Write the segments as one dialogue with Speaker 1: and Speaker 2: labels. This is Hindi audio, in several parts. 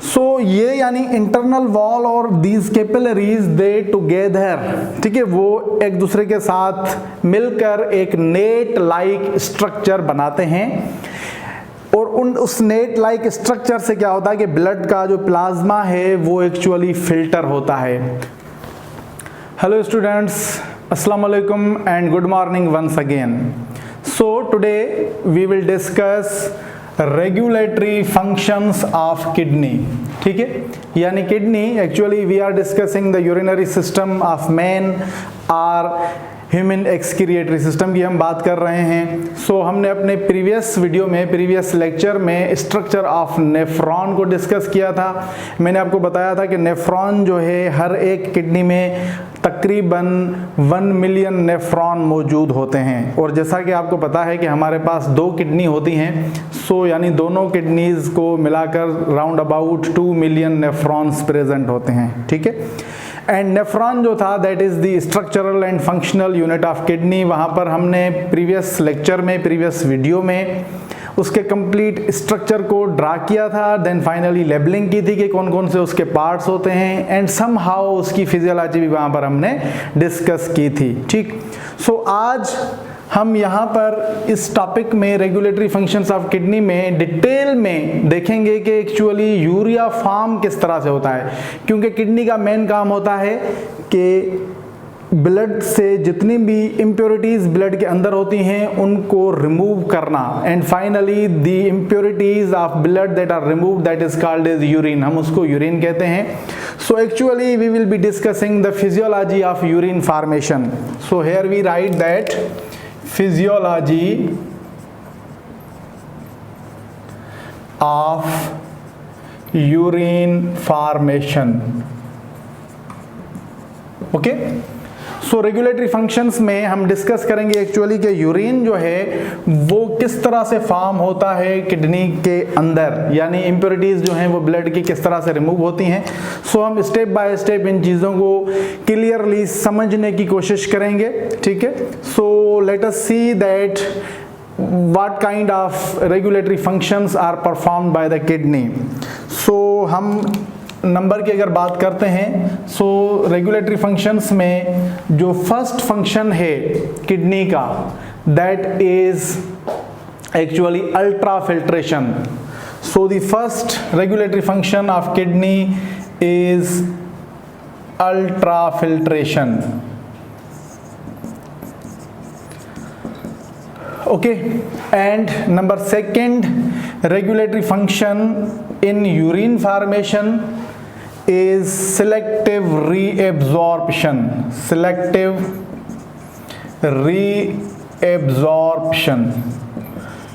Speaker 1: सो ये यानी इंटरनल वॉल और दीज कैपिलरीज दे टुगेदर, ठीक है, वो एक दूसरे के साथ मिलकर एक नेट लाइक स्ट्रक्चर बनाते हैं। और उस नेट लाइक स्ट्रक्चर से क्या होता है कि ब्लड का जो प्लाज्मा है वो एक्चुअली फिल्टर होता है। हेलो स्टूडेंट्स, अस्सलाम वालेकुम and good morning once again. So today we will discuss regulatory functions of kidney, ठीक है, यानी kidney actually we are discussing the urinary system of man और ह्यूमन एक्सक्रिएटरी सिस्टम की हम बात कर रहे हैं। सो हमने अपने प्रीवियस वीडियो में, प्रीवियस लेक्चर में स्ट्रक्चर ऑफ नेफ्रॉन को डिस्कस किया था। मैंने आपको बताया था कि नेफ्रॉन जो है हर एक किडनी में तकरीबन 1 मिलियन नेफ्रॉन मौजूद होते हैं। और जैसा कि आपको पता है कि हमारे पास 2 किडनी होती हैं, सो यानी दोनों किडनीज को मिलाकर round about 2 million nephrons present होते हैं, ठीक है। एंड नेफ्रॉन जो था that is the structural and functional unit of kidney. वहाँ पर हमने प्रीवियस लेक्चर में, प्रीवियस वीडियो में उसके कंप्लीट स्ट्रक्चर को ड्रा किया था, देन फाइनली लेबलिंग की थी कि कौन कौन से उसके पार्ट्स होते हैं, एंड समहाउ उसकी फिजियोलॉजी भी वहाँ पर हमने डिस्कस की थी, ठीक। सो आज हम यहाँ पर इस टॉपिक में रेगुलेटरी फंक्शंस ऑफ किडनी में डिटेल में देखेंगे कि एक्चुअली यूरिया फॉर्म किस तरह से होता है, क्योंकि किडनी का मेन काम होता है कि ब्लड से जितनी भी इम्प्योरिटीज़ ब्लड के अंदर होती हैं उनको रिमूव करना, and finally the impurities of blood that are remove that is called as urine, हम उसको यूरिन कहते हैं। So actually we will be discussing the physiology of urine formation. So here we write that physiology of urine formation, okay. So regulatory functions में हम डिस्कस करेंगे एक्चुअली कि यूरिन जो है वो किस तरह से फॉर्म होता है किडनी के अंदर, यानी इम्प्योरिटीज जो हैं वो ब्लड की किस तरह से रिमूव होती हैं। सो हम स्टेप बाय स्टेप इन चीज़ों को क्लियरली समझने की कोशिश करेंगे, ठीक है। So let us see that what kind of regulatory functions are performed by the kidney. So हम नंबर की अगर बात करते हैं, सो रेगुलेटरी फंक्शंस में जो फर्स्ट फंक्शन है किडनी का that is actually ultra filtration. So the first regulatory function of kidney is ultra filtration, okay. And number second regulatory function in urine formation is selective reabsorption, selective reabsorption.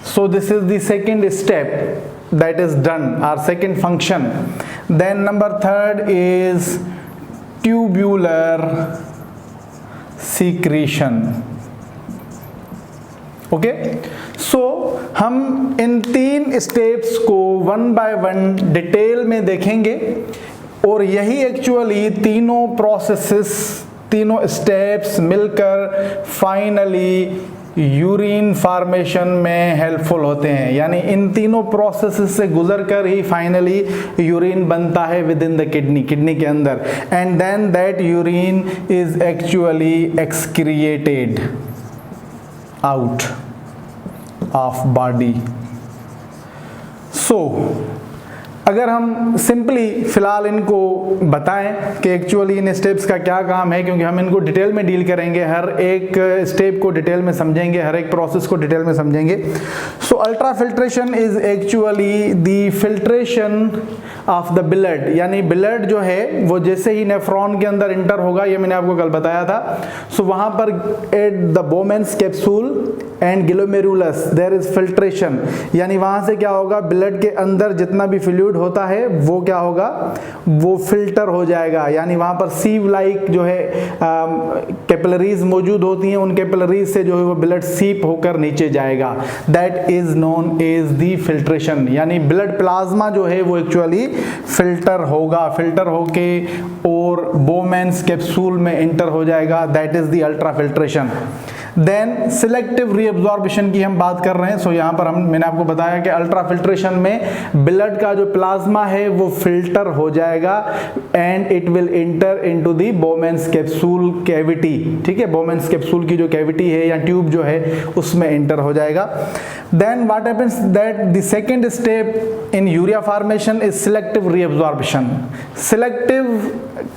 Speaker 1: So this is the second step that is done, our second function. Then number third is tubular secretion, okay. So हम इन 3 स्टेप्स को 1 बाय 1 डिटेल में देखेंगे, और यही एक्चुअली तीनों प्रोसेसेस, तीनों स्टेप्स मिलकर फाइनली यूरिन फॉर्मेशन में हेल्पफुल होते हैं, यानी इन तीनों प्रोसेसेस से गुजरकर ही फाइनली यूरिन बनता है within the kidney, kidney के अंदर, and then that urine is actually excreted out of body. So अगर हम सिंपली फिलहाल इनको बताएं कि एक्चुअली इन स्टेप्स का क्या काम है, क्योंकि हम इनको डिटेल में डील करेंगे, हर एक स्टेप को डिटेल में समझेंगे, हर एक प्रोसेस को डिटेल में समझेंगे। So ultra filtration is actually the filtration of the blood, यानी ब्लड जो है वो जैसे ही नेफ्रॉन के अंदर इंटर होगा, ये मैंने आपको कल बताया था, सो वहाँ पर at the Bowman's capsule and glomerulus there is filtration, यानी वहाँ से क्या होगा, ब्लड के अंदर जितना भी फ्लूइड होता है वो क्या होगा, वो फिल्टर हो जाएगा, यानी वहाँ पर सीव लाइक जो है कैपिलरीज मौजूद होती हैं, उन कैपिलरीज से जो है वो ब्लड सीप होकर नीचे जाएगा, that is known as the filtration, यानी ब्लड प्लाज्मा जो है वो एक्चुअली फिल्टर होगा, फिल्टर होके और बोमेन्स कैप्सूल में एंटर हो जाएगा, that is the ultra filtration. Then selective reabsorption की हम बात कर रहे हैं। सो यहाँ पर मैंने आपको बताया कि अल्ट्रा फिल्ट्रेशन में ब्लड का जो प्लाज्मा है वो फिल्टर हो जाएगा and it will enter into the Bowman's capsule cavity, ठीक है, बोमेन्स कैप्सूल की जो कैविटी है या ट्यूब जो है उसमें इंटर हो जाएगा। Then what happens that the second step in urea formation is selective reabsorption. Selective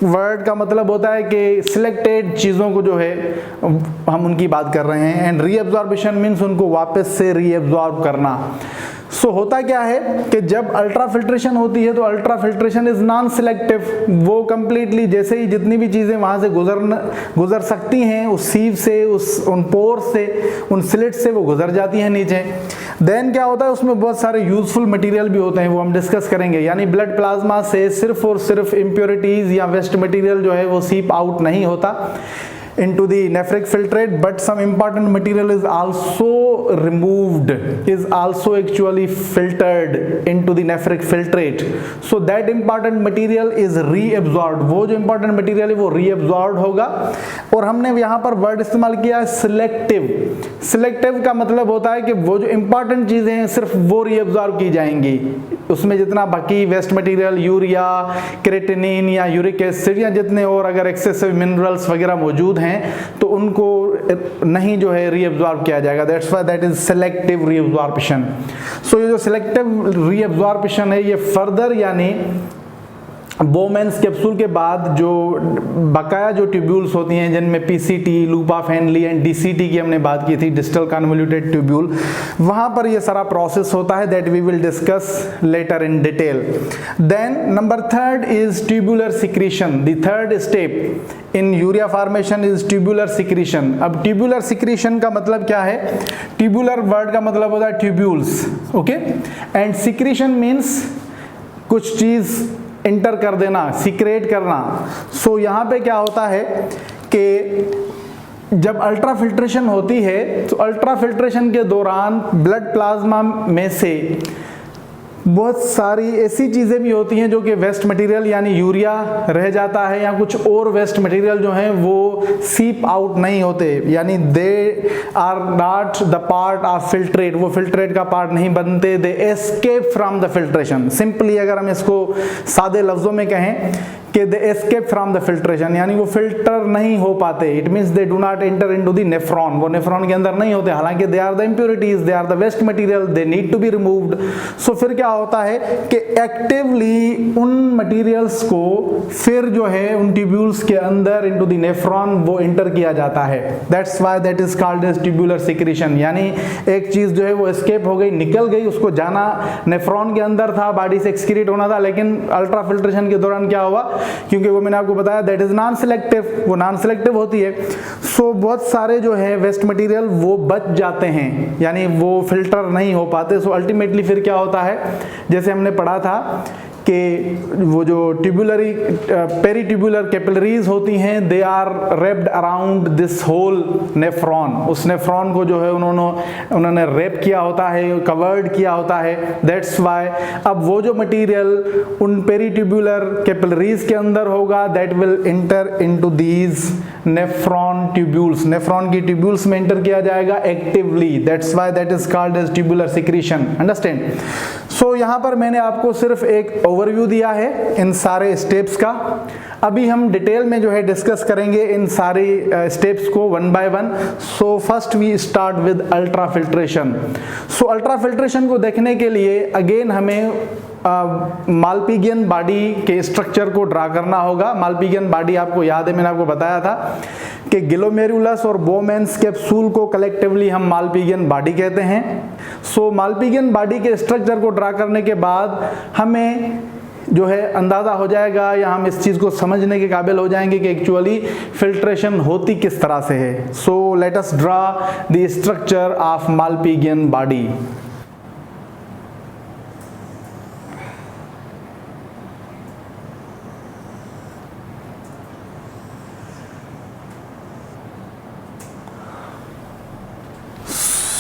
Speaker 1: word का मतलब होता है कि सिलेक्टेड चीज़ों को जो है हम उनकी बात कर रहे हैं, एंड रीअब्जॉर्प्शन मीन्स उनको वापस से रीअब्जॉर्ब करना। सो होता क्या है कि जब अल्ट्रा फिल्ट्रेशन होती है तो ultra filtration is non selective, वो कंप्लीटली जैसे ही जितनी भी चीज़ें वहाँ से गुजर सकती हैं उस सीव से, उन पोर से, उन स्लिट से वो गुजर जाती हैं नीचे। देन क्या होता है उसमें बहुत सारे यूजफुल मटेरियल भी होते हैं, वो हम डिस्कस करेंगे। यानी ब्लड प्लाज्मा से सिर्फ और सिर्फ इम्प्योरिटीज़ या वेस्ट मटेरियल जो है वो सीप आउट नहीं होता into the nephric filtrate, but some important material is also removed, is also actually filtered into the nephric filtrate. So that important material is reabsorbed, वो जो important material है वो reabsorbed होगा। और हमने यहाँ पर वर्ड इस्तेमाल किया है सिलेक्टिव। सिलेक्टिव का मतलब होता है कि वो जो important चीज़ें हैं सिर्फ वो reabsorb की जाएंगी, उसमें जितना बाकी वेस्ट मटेरियल यूरिया, क्रेटिनिन या यूरिक एसिड या जितने और अगर एक्सेसिव मिनरल्स वगैरह मौजूद हैं तो उनको नहीं जो है रीअब्जॉर्ब किया जाएगा। That's why that is selective reabsorption. So ये जो सिलेक्टिव रीअब्जॉर्प्शन है ये फर्दर यानी बोमेन्स कैप्सूल के बाद जो बकाया जो ट्यूब्यूल्स होती हैं जिनमें पीसीटी, लूपा फैनली एंड डीसीटी की हमने बात की थी, डिस्टल कन्वोल्यूटेड ट्यूब्यूल, वहाँ पर ये सारा प्रोसेस होता है that we will discuss later in detail. Then number third is tubular secretion. The third step in urea formation is tubular secretion. अब ट्यूबुलर सिक्रीशन का मतलब क्या है? ट्यूबुलर वर्ड का मतलब होता है tubules, okay, and secretion means कुछ चीज़ इंटर कर देना, सीक्रेट करना। सो यहाँ पे क्या होता है कि जब अल्ट्रा फिल्ट्रेशन होती है तो अल्ट्रा फिल्ट्रेशन के दौरान ब्लड प्लाज्मा में से बहुत सारी ऐसी चीज़ें भी होती हैं जो कि वेस्ट मटेरियल यानी यूरिया रह जाता है या कुछ और वेस्ट मटेरियल जो हैं वो सीप आउट नहीं होते, यानी they are not the part of filtrate, वो फिल्ट्रेट का पार्ट नहीं बनते, they escape from the filtration. Simply अगर हम इसको सादे लफ्ज़ों में कहें कि they escape from the filtration, यानी वो फिल्टर नहीं हो पाते। It means they do not enter into the nephron, वो नेफ्रॉन के अंदर नहीं होते, हालांकि they are the impurities, they are the waste material, they need to be removed. So फिर क्या होता है कि एक्टिवली उन मटेरियल्स को फिर जो है उन ट्यूब्यूल्स के अंदर इनटू द नेफ्रॉन वो एंटर किया जाता है। That's why that is called as tubular secretion. यानी एक चीज जो है वो एस्केप हो गई, निकल गई, उसको जाना नेफ्रॉन के अंदर था, बॉडी से एक्सक्रीट होना था, लेकिन अल्ट्रा फिल्ट्रेशन के दौरान क्या हुआ, क्योंकि वो मैंने आपको बताया दैट इज नॉन सिलेक्टिव, वो नॉन सिलेक्टिव होती है। सो बहुत सारे जो है वेस्ट मटेरियल वो बच जाते हैं, यानी वो फिल्टर नहीं हो पाते। सो अल्टीमेटली फिर क्या होता है, जैसे हमने पढ़ा था कि वो जो ट्यूबुलरी पेरीट्यूबुलर कैपिलरीज होती हैं they are wrapped around this whole nephron, उस नेफ्रॉन को जो है उन्होंने रेप किया होता है, कवर्ड किया होता है। दैट्स व्हाई अब वो जो मटेरियल उन पेरीट्यूबुलर कैपिलरीज के अंदर होगा that will enter into these nephron tubules, nephron की ट्यूब्यूल्स में इंटर किया जाएगा actively. That's why that is called as tubular secretion. Understand? So यहाँ पर मैंने आपको सिर्फ एक ओवरव्यू दिया है इन सारे स्टेप्स का। अभी हम डिटेल में जो है डिस्कस करेंगे इन सारी स्टेप्स को one by one. So first we start with ultra filtration. So ultra filtration को देखने के लिए अगेन हमें मालपिगियन बॉडी के स्ट्रक्चर को ड्रा करना होगा। मालपिगियन बॉडी आपको याद है, मैंने आपको बताया था कि ग्लोमेरुलस और बोमेन्स कैप्सूल को कलेक्टिवली हम मालपिगियन बॉडी कहते हैं। सो मालपिगियन बॉडी के स्ट्रक्चर को ड्रा करने के बाद हमें जो है अंदाज़ा हो जाएगा या हम इस चीज़ को समझने के काबिल हो जाएंगे कि एक्चुअली फिल्ट्रेशन होती किस तरह से है। So let us draw the structure of Malpighian body.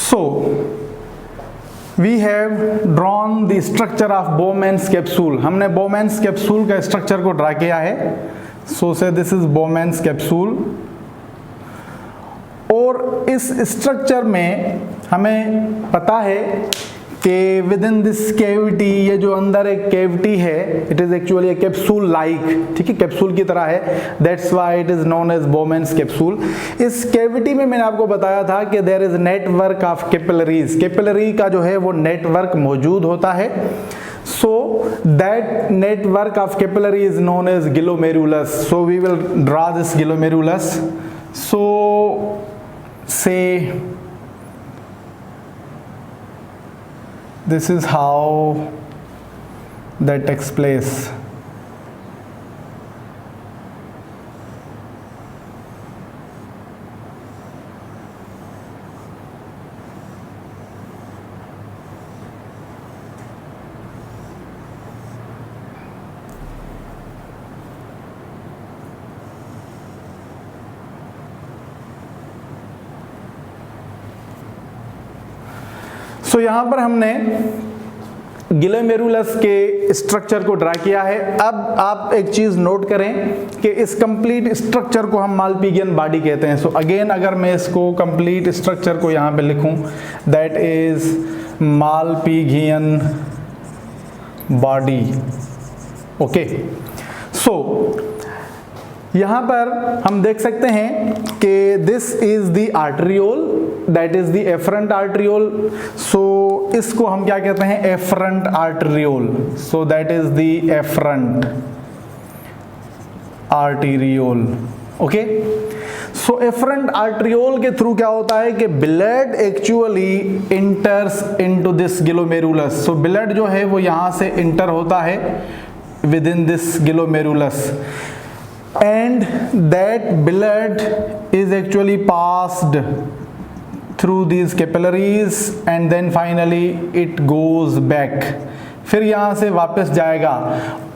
Speaker 1: So we have drawn the structure of Bowman's capsule. हमने Bowman's capsule का स्ट्रक्चर को ड्रा किया है। So say this is Bowman's capsule। और इस स्ट्रक्चर में हमें पता है कि विद इन दिस कैविटी, ये जो अंदर एक कैविटी है, it is actually a capsule like, ठीक है, कैप्सूल की तरह है, that's why it is known as Bowman's capsule. इस कैविटी में मैंने आपको बताया था कि there is network of capillaries, capillary का जो है वो नेटवर्क मौजूद होता है। So that network of capillary is known as glomerulus. So we will draw this glomerulus. So say this is how that takes place. तो यहां पर हमने ग्लोमेरुलस के स्ट्रक्चर को ड्रा किया है। अब आप एक चीज नोट करें कि इस कंप्लीट स्ट्रक्चर को हम मालपिगियन बॉडी कहते हैं। सो अगेन अगर मैं इसको कंप्लीट स्ट्रक्चर को यहां पे लिखूं, that is Malpighian body. Okay, so यहां पर हम देख सकते हैं कि this is the arteriole, that is the afferent arteriole. So इसको हम क्या कहते हैं, afferent arteriole. So that is the afferent arteriole. Okay, so afferent arteriole के थ्रू क्या होता है कि blood actually enters into this glomerulus. So blood जो है वो यहां से इंटर होता है within this glomerulus, and that blood is actually passed through these capillaries and then finally it goes back। फिर यहाँ से वापस जाएगा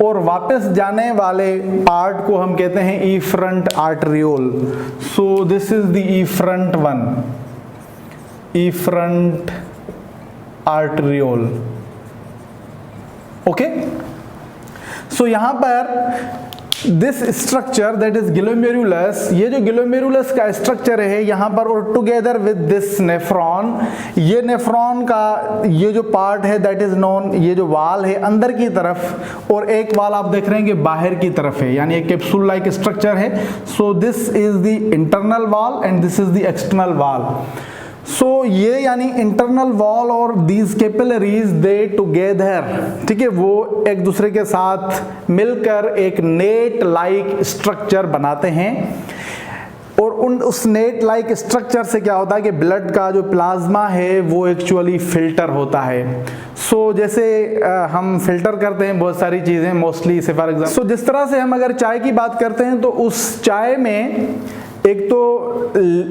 Speaker 1: और वापस जाने वाले पार्ट को हम कहते हैं efferent arteriole। so this is the efferent one, efferent arteriole। okay, so यहाँ पर this structure that is glomerulus, ये जो ग्लोमेरुलस का स्ट्रक्चर है यहाँ पर, और टुगेदर विद दिस नेफ्रॉन, ये नेफ्रॉन का ये जो पार्ट है दैट इज नोन, ये जो वाल है अंदर की तरफ और एक वाल आप देख रहे हैं कि बाहर की तरफ है, यानी एक कैप्सूल लाइक स्ट्रक्चर है। So this is the internal wall and this is the external wall. So ये यानी इंटरनल वॉल और दीज कैपिलरीज दे टुगेदर, ठीक है, वो एक दूसरे के साथ मिलकर एक नेट लाइक स्ट्रक्चर बनाते हैं। और उस नेट लाइक स्ट्रक्चर से क्या होता है कि ब्लड का जो प्लाज्मा है वो एक्चुअली फिल्टर होता है। सो जैसे हम फिल्टर करते हैं बहुत सारी चीज़ें मोस्टली, से फॉर एग्जाम्पल, सो जिस तरह से हम अगर चाय की बात करते हैं तो उस चाय में एक तो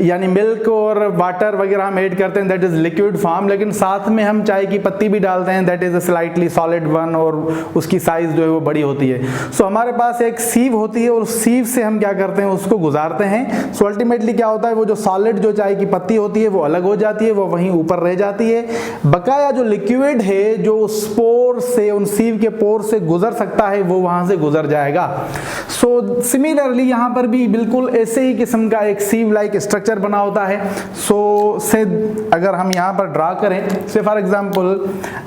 Speaker 1: यानी मिल्क और वाटर वगैरह हम ऐड करते हैं, दैट इज लिक्विड फॉर्म, लेकिन साथ में हम चाय की पत्ती भी डालते हैं, that is a slightly solid one, और उसकी साइज जो है वो बड़ी होती है। सो हमारे पास एक सीव होती है और उस सीव से हम क्या करते हैं, उसको गुजारते हैं। सो अल्टीमेटली क्या होता है, वो जो सॉलिड जो चाय की पत्ती होती है वो अलग हो जाती है, वो वहीं ऊपर रह जाती है। बकाया जो लिक्विड है जो उस पोर से, उन सीव के पोर से गुजर सकता है, वो वहां से गुजर जाएगा। सो सिमिलरली यहाँ पर भी बिल्कुल ऐसे ही किस्म का एक सीव लाइक स्ट्रक्चर बना होता है। सो से अगर हम यहाँ पर ड्रा करें, say for example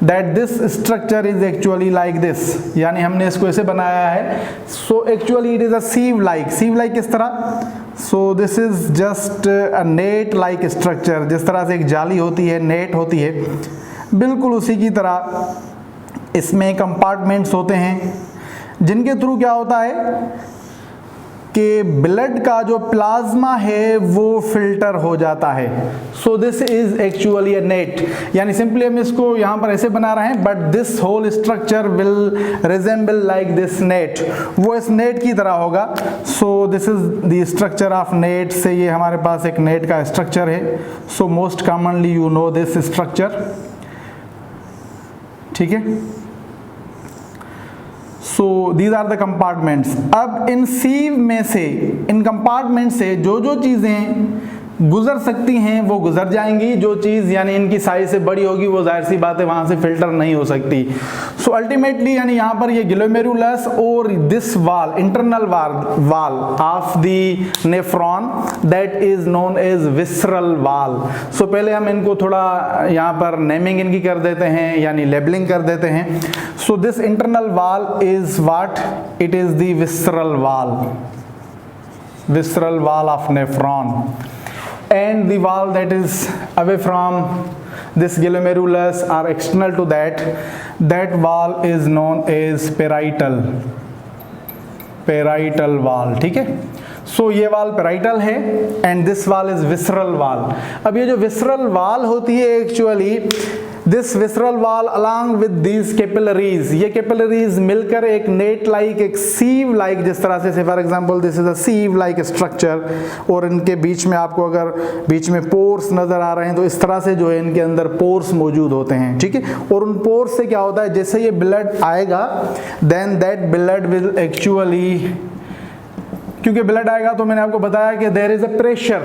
Speaker 1: that this structure is actually like this, यानी हमने इसको ऐसे बनाया है। So actually it is a sieve like किस तरह, so this is just a net like structure, जिस तरह से एक जाली होती है, नेट होती है, बिल्कुल उसी की तरह इसमें कंपार्टमेंट्स होते हैं जिनके थ्रू क्या होता है कि ब्लड का जो प्लाज्मा है वो फिल्टर हो जाता है। So this is actually a net, यानी सिंपली हम इसको यहाँ पर ऐसे बना रहे हैं, but this whole structure will resemble like this net, वो इस नेट की तरह होगा। So this is the structure of net, से ये हमारे पास एक नेट का स्ट्रक्चर है। So most commonly you know this structure, ठीक है। So these are the compartments. अब इन सीव में से, इन कंपार्टमेंट से जो जो चीज़ें गुजर सकती हैं वो गुजर जाएंगी, जो चीज़ यानी इनकी साइज से बड़ी होगी वो जाहिर सी बात है वहाँ से फिल्टर नहीं हो सकती। सो अल्टीमेटली यानी यहाँ पर ये ग्लोमेरुलस और this wall, internal wall of the nephron that is known as visceral wall. So पहले हम इनको थोड़ा यहाँ पर नेमिंग इनकी कर देते हैं यानी लेबलिंग कर देते हैं। सो दिस इंटरनल वाल is what, it is the visceral वाल, visceral wall of nephron, and the wall that is away from this glomerulus or external to that wall is known as parietal wall। ठीक है, सो ये वाल पेराइटल है एंड दिस वाल इज विसरल वाल। अब ये जो विसरल वाल होती है एक्चुअली दिस विसरल वाल अलॉन्ग विद दीज कैपिलरीज, ये कैपिलरीज मिलकर एक नेट लाइक, एक सीव लाइक, जिस तरह से for example this is a sieve like structure, और इनके बीच में आपको अगर बीच में पोर्स नजर आ रहे हैं तो इस तरह से जो है इनके अंदर पोर्स मौजूद होते हैं। ठीक है, और उन पोर्स से क्या होता है, जैसे ये ब्लड आएगा then that blood will actually, क्योंकि ब्लड आएगा तो मैंने आपको बताया कि देयर इज अ प्रेशर।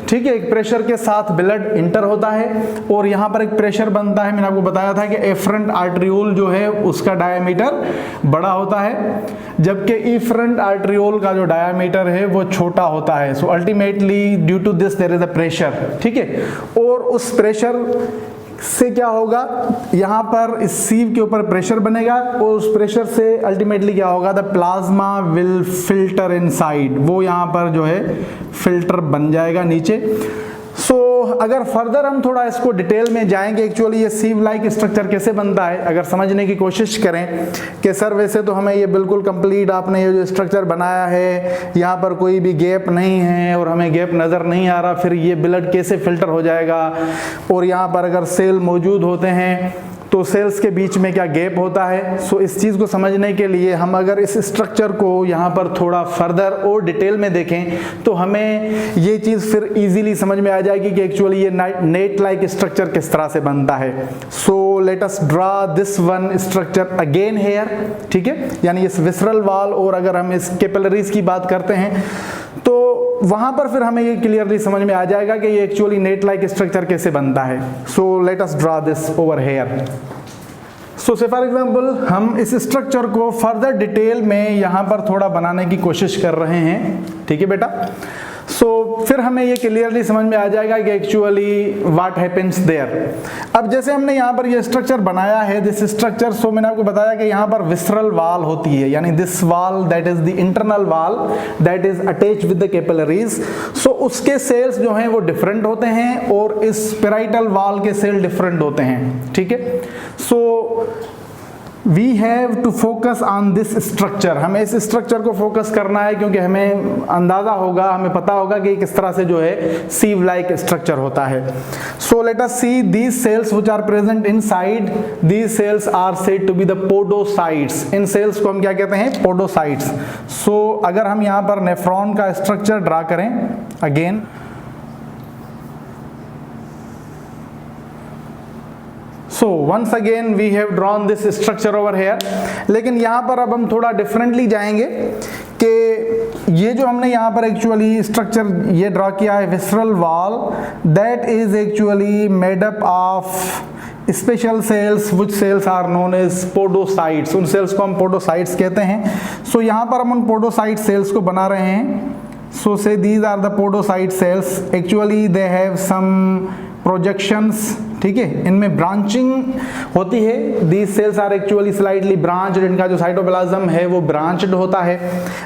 Speaker 1: ठीक है, एक प्रेशर के साथ ब्लड इंटर होता है और यहाँ पर एक प्रेशर बनता है। मैंने आपको बताया था कि एफरेंट आर्टरियोल जो है उसका डायमीटर बड़ा होता है, जबकि इफरेंट आर्टरियोल का जो डायमीटर है वो छोटा होता है। So ultimately due to this there is a pressure. ठीक है, और उस प्रेशर से क्या होगा, यहाँ पर इस सीव के ऊपर प्रेशर बनेगा और उस प्रेशर से अल्टीमेटली क्या होगा, the plasma will filter inside, वो यहाँ पर जो है फिल्टर बन जाएगा नीचे। सो अगर फर्दर हम थोड़ा इसको डिटेल में जाएंगे एक्चुअली ये सीव लाइक स्ट्रक्चर कैसे बनता है, अगर समझने की कोशिश करें कि सर वैसे तो हमें ये बिल्कुल कंप्लीट आपने ये जो स्ट्रक्चर बनाया है यहाँ पर कोई भी गैप नहीं है और हमें गैप नज़र नहीं आ रहा, फिर ये ब्लड कैसे फिल्टर हो जाएगा, और यहाँ पर अगर सेल मौजूद होते हैं तो सेल्स के बीच में क्या गैप होता है। सो इस चीज़ को समझने के लिए हम अगर इस स्ट्रक्चर को यहाँ पर थोड़ा फर्दर और डिटेल में देखें तो हमें ये चीज़ फिर इजीली समझ में आ जाएगी कि एक्चुअली ये नेट लाइक स्ट्रक्चर किस तरह से बनता है। So let us draw this one structure again here. ठीक है, यानी इस विसरल वाल, और अगर हम इस कैपिलरीज की बात करते हैं तो वहां पर फिर हमें ये क्लियरली समझ में आ जाएगा कि ये एक्चुअली नेट लाइक स्ट्रक्चर कैसे बनता है। So let us draw this over here. So say for example हम इस स्ट्रक्चर को फर्दर डिटेल में यहाँ पर थोड़ा बनाने की कोशिश कर रहे हैं। ठीक है बेटा, सो फिर हमें ये क्लियरली समझ में आ जाएगा कि एक्चुअली व्हाट हैपेंस देयर। अब जैसे हमने यहाँ पर ये स्ट्रक्चर बनाया है दिस स्ट्रक्चर, सो मैंने आपको बताया कि यहाँ पर विसरल वाल होती है, यानी this wall that is the internal wall that is attached with the capillaries. So उसके सेल्स जो हैं वो डिफरेंट होते हैं और इस पेराइटल वाल के सेल डिफरेंट होते हैं। ठीक है, so we have to focus on this structure, हमें इस स्ट्रक्चर को फोकस करना है क्योंकि हमें अंदाजा होगा, हमें पता होगा कि किस तरह से जो है सीव लाइक स्ट्रक्चर होता है। So let us see these cells which are present inside, these cells are said to be the podocytes. इन सेल्स को हम क्या कहते हैं, पोडोसाइट्स। सो अगर हम यहाँ पर नेफ्रॉन का स्ट्रक्चर ड्रा करें again, so once again we have drawn this structure over here. लेकिन यहाँ पर अब हम थोड़ा डिफरेंटली जाएंगे कि ये जो हमने यहाँ पर एक्चुअली स्ट्रक्चर ये ड्रॉ किया है visceral wall, that is actually made up of special cells which cells are known as podocytes. उन सेल्स को हम पोडोसाइट्स कहते हैं। सो यहाँ पर हम उन पोडोसाइट सेल्स को बना रहे हैं। So say these are the podocyte cells, actually they have some projections. ठीक है, इनमें ब्रांचिंग होती है। These cells are actually slightly branched, इनका जो साइटोप्लाज्म है वो ब्रांच्ड होता है,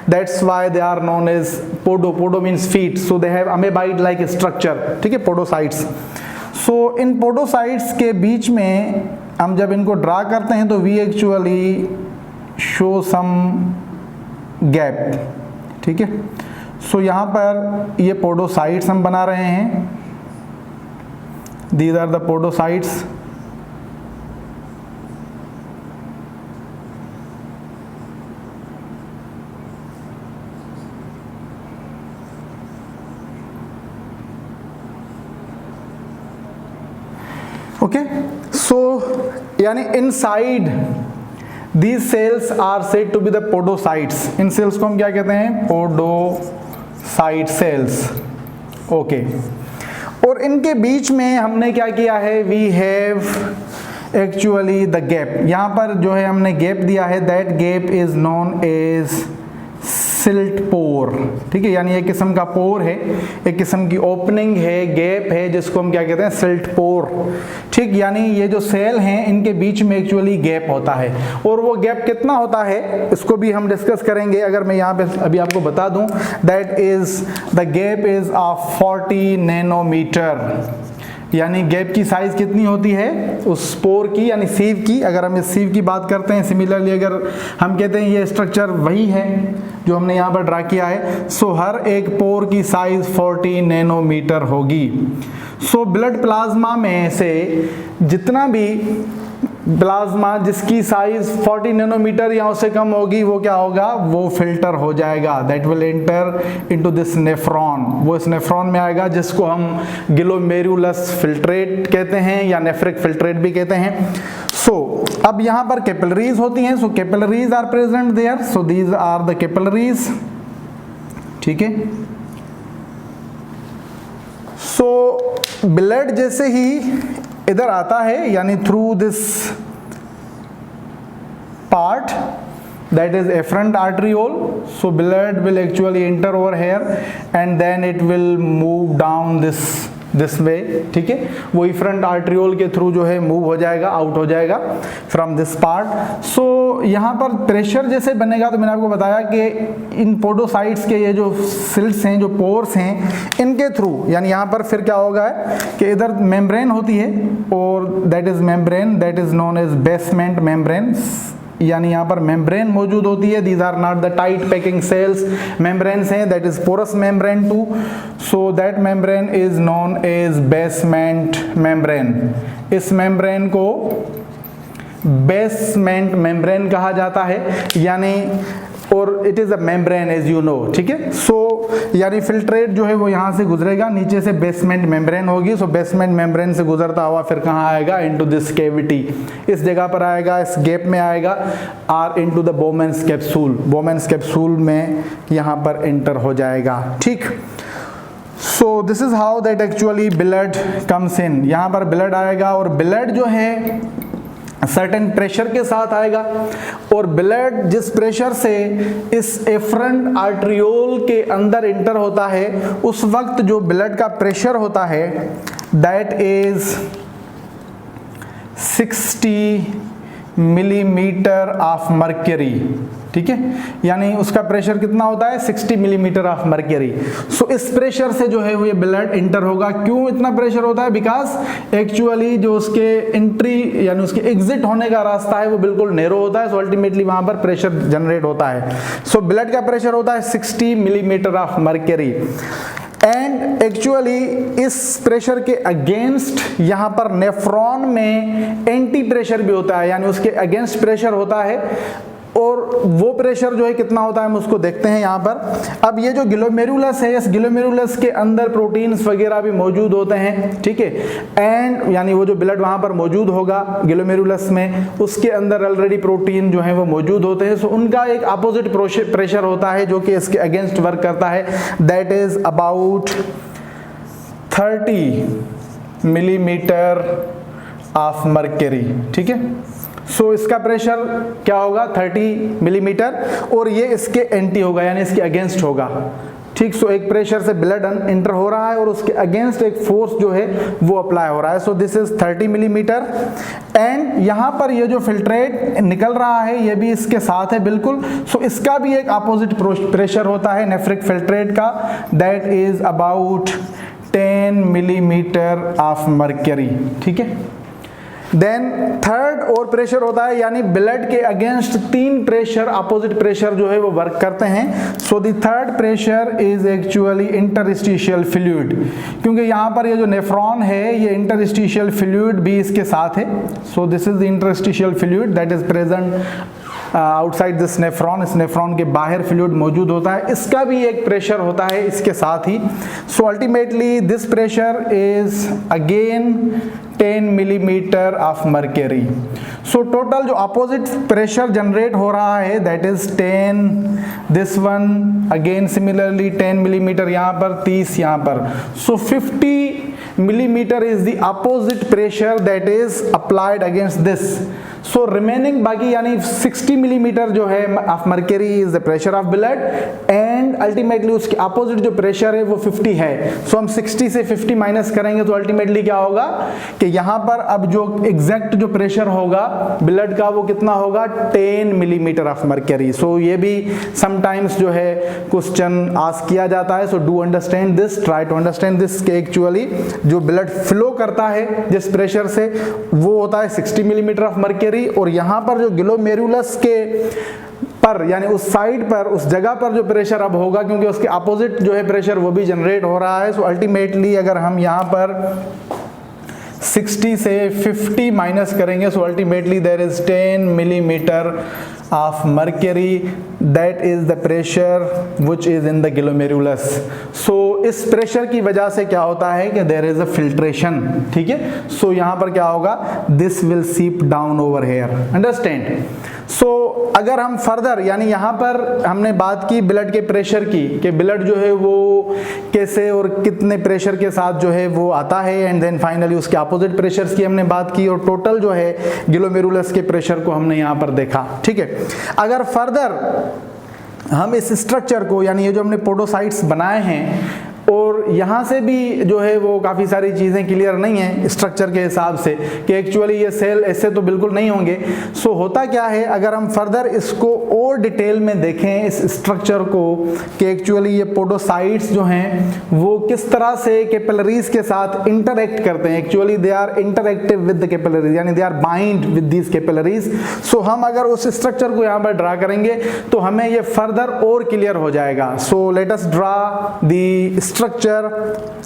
Speaker 1: that's why they are known as podo. Podo means feet, so they have amoeboid like structure. ठीक है, पोडोसाइट्स। सो इन पोडोसाइट्स के बीच में हम जब इनको ड्रा करते हैं तो we actually show some gap. ठीक है, सो यहाँ पर ये पोडोसाइट्स हम बना रहे हैं, these are the podocytes। Okay, so यानी inside these cells are said to be the podocytes। इन सेल्स को हम क्या कहते हैं, पोडोसाइट सेल्स। ओके, और इनके बीच में हमने क्या किया है, we have actually the gap, यहाँ पर जो है हमने गैप दिया है, that gap is known as slit pore, ठीक है, यानी एक किस्म का पोर है, एक किस्म की ओपनिंग है, गैप है, जिसको हम क्या कहते हैं, सिल्ट पोर, ठीक, यानी ये जो सेल हैं इनके बीच में एक्चुअली गैप होता है, और वो गैप कितना होता है इसको भी हम डिस्कस करेंगे। अगर मैं यहाँ पे अभी आपको बता दूं, that is the gap is of 40 nanometre, यानी गैप की साइज कितनी होती है उस पोर की, यानी सीव की। अगर हम इस सीव की बात करते हैं, सिमिलरली अगर हम कहते हैं ये स्ट्रक्चर वही है जो हमने यहाँ पर ड्रा किया है, सो हर एक पोर की साइज 40 नैनोमीटर होगी। सो ब्लड प्लाज्मा में से जितना भी प्लाज्मा जिसकी साइज 40 नैनोमीटर या उससे कम होगी, वो क्या होगा, वो फिल्टर हो जाएगा, that will enter into this nephron, वो इस नेफ्रॉन में आएगा, जिसको हम ग्लोमेरुलस फिल्ट्रेट कहते हैं या नेफ्रिक फिल्ट्रेट भी कहते हैं। सो अब यहाँ पर कैपिलरीज होती हैं, so capillaries are present there, so these are the capillaries, ठीक है। सो ब्लड जैसे ही इधर आता है, यानी through this part that is afferent arteriole, so blood will actually enter over here and then it will move down this way, ठीक है, वो efferent arteriole के थ्रू जो है मूव हो जाएगा, आउट हो जाएगा फ्रॉम दिस पार्ट। सो यहाँ पर प्रेशर जैसे बनेगा, तो मैंने आपको बताया कि इन पोडोसाइट्स के ये जो सिल्ट्स हैं, जो पोर्स हैं, इनके थ्रू, यानी यहाँ पर फिर क्या होगा कि इधर मेम्ब्रेन होती है, और that is membrane, that is known as basement membrane, यानी यहाँ पर मेम्ब्रेन मौजूद होती है, these are not the tight packing cells, membranes हैं, that is porous membrane too, so that membrane is known as basement membrane. इस मेम्ब्रेन को बेसमेंट मेम्ब्रेन कहा जाता है, यानी और it is a membrane as you know, ठीक है। सो यानी फिल्ट्रेट जो है वो यहाँ से गुजरेगा, नीचे से बेसमेंट मेम्ब्रेन होगी, सो बेसमेंट मेम्ब्रेन से गुजरता हुआ फिर कहाँ आएगा, इनटू दिस कैविटी, इस जगह पर आएगा, इस गैप में आएगा, or into the Bowman's capsule, Bowman's capsule में यहाँ पर एंटर हो जाएगा, ठीक। So this is how that actually blood comes in, यहाँ पर ब्लड आएगा, और ब्लड जो है सर्टेन प्रेशर के साथ आएगा, और ब्लड जिस प्रेशर से इस एफरेंट आर्ट्रियोल के अंदर इंटर होता है, उस वक्त जो ब्लड का प्रेशर होता है that is 60 millimetre of mercury, ठीक है, यानी उसका प्रेशर कितना होता है, 60 मिलीमीटर ऑफ मर्क्यूरी। सो इस प्रेशर से जो है वो ये ब्लड इंटर होगा। क्यों इतना प्रेशर होता है, बिकॉज एक्चुअली जो उसके एंट्री यानी उसके एग्जिट होने का रास्ता है वो बिल्कुल नैरो होता है, सो अल्टीमेटली वहां पर प्रेशर जनरेट होता है। सो ब्लड का प्रेशर होता है 60 millimetre of mercury, and actually इस प्रेशर के अगेंस्ट यहाँ पर नेफ्रॉन में एंटी प्रेशर भी होता है, यानी उसके अगेंस्ट प्रेशर होता है, और वो प्रेशर जो है कितना होता है हम उसको देखते हैं यहाँ पर। अब ये जो ग्लोमेरुलस है, इस ग्लोमेरुलस के अंदर प्रोटीन्स वगैरह भी मौजूद होते हैं, ठीक है, एंड यानी वो जो ब्लड वहाँ पर मौजूद होगा ग्लोमेरुलस में, उसके अंदर ऑलरेडी प्रोटीन जो है वो मौजूद होते हैं, सो उनका एक अपोजिट प्रेशर होता है जो कि इसके अगेंस्ट वर्क करता है, that is about 30 millimetre of mercury, ठीक है। सो इसका प्रेशर क्या होगा, 30 मिलीमीटर, और ये इसके एंटी होगा, यानी इसके अगेंस्ट होगा, ठीक। सो एक प्रेशर से ब्लड इंटर हो रहा है और उसके अगेंस्ट एक फोर्स जो है वो अप्लाई हो रहा है, so this is 30 millimetre, and यहाँ पर ये जो फिल्ट्रेट निकल रहा है ये भी इसके साथ है बिल्कुल, सो इसका भी एक अपोजिट प्रेशर होता है नेफ्रिक फिल्ट्रेट का, that is about 10 millimetre of mercury, ठीक है। देन थर्ड और प्रेशर होता है, यानी ब्लड के अगेंस्ट 3 प्रेशर अपोजिट प्रेशर जो है वो वर्क करते हैं। So the third pressure is actually interstitial fluid, क्योंकि यहाँ पर ये जो नेफ्रॉन है ये इंटरस्टिशियल फ्लूइड भी इसके साथ है, so this is the interstitial fluid that is present outside this nephron, इस नेफ्रॉन के बाहर फ्लूइड मौजूद होता है, इसका भी एक प्रेशर होता है इसके साथ ही। So ultimately this pressure is again 10 millimetre of mercury. So total जो अपोजिट प्रेशर जनरेट हो रहा है that is 10, this one again similarly 10 millimetre यहाँ पर, 30 यहाँ पर, सो 50 millimeter is the opposite pressure that is applied against this. So remaining बाकी यानी 60 मिलीमीटर जो है of mercury is the pressure of blood and ultimately उसके अपोजिट जो प्रेशर है वो 50 है. सो हम 60 से 50 माइनस करेंगे तो अल्टीमेटली क्या होगा कि यहाँ पर अब जो एग्जैक्ट जो प्रेशर होगा ब्लड का वो कितना होगा 10 मिलीमीटर ऑफ मर्करी. सो ये भी समटाइम्स जो है क्वेश्चन आस्क किया जाता है. So do understand this, try to understand this कि एक्चुअली जो ब्लड फ्लो करता है जिस प्रेशर से वो होता है 60 मिलीमीटर ऑफ मर्करी और यहां पर जो ग्लोमेरुलस के पर यानी उस साइड पर उस जगह पर जो प्रेशर अब होगा क्योंकि उसके अपोजिट जो है प्रेशर वो भी जनरेट हो रहा है. सो अल्टीमेटली अगर हम यहां पर 60 से 50 माइनस करेंगे so ultimately there is 10 millimetre of mercury that is the pressure which is in the glomerulus. so इस प्रेशर की वजह से क्या होता है कि there is a filtration. ठीक है. so यहाँ पर क्या होगा this will seep down over here. understand. so अगर हम फर्दर यानी यहाँ पर हमने बात की ब्लड के प्रेशर की कि ब्लड जो है वो कैसे और कितने प्रेशर के साथ जो है वो आता है एंड देन फाइनली उसके अपोजिट प्रेशर्स की हमने बात की और टोटल जो है ग्लोमेरुलस के प्रेशर को हमने यहाँ पर देखा. ठीक है. अगर फर्दर हम इस स्ट्रक्चर को यानी ये जो हमने पोडोसाइट्स बनाए हैं और यहाँ से भी जो है वो काफ़ी सारी चीज़ें क्लियर नहीं है स्ट्रक्चर के हिसाब से कि एक्चुअली ये सेल ऐसे तो बिल्कुल नहीं होंगे. सो होता क्या है अगर हम फर्दर इसको और डिटेल में देखें इस स्ट्रक्चर को कि एक्चुअली ये पोडोसाइट्स जो हैं वो किस तरह से कैपिलरीज के साथ इंटरेक्ट करते हैं. Actually they are interactive with the capillaries यानी they are bind with these capillaries. So हम अगर उस स्ट्रक्चर को यहाँ पर ड्रा करेंगे तो हमें ये फर्दर और क्लियर हो जाएगा. सो let us draw the structure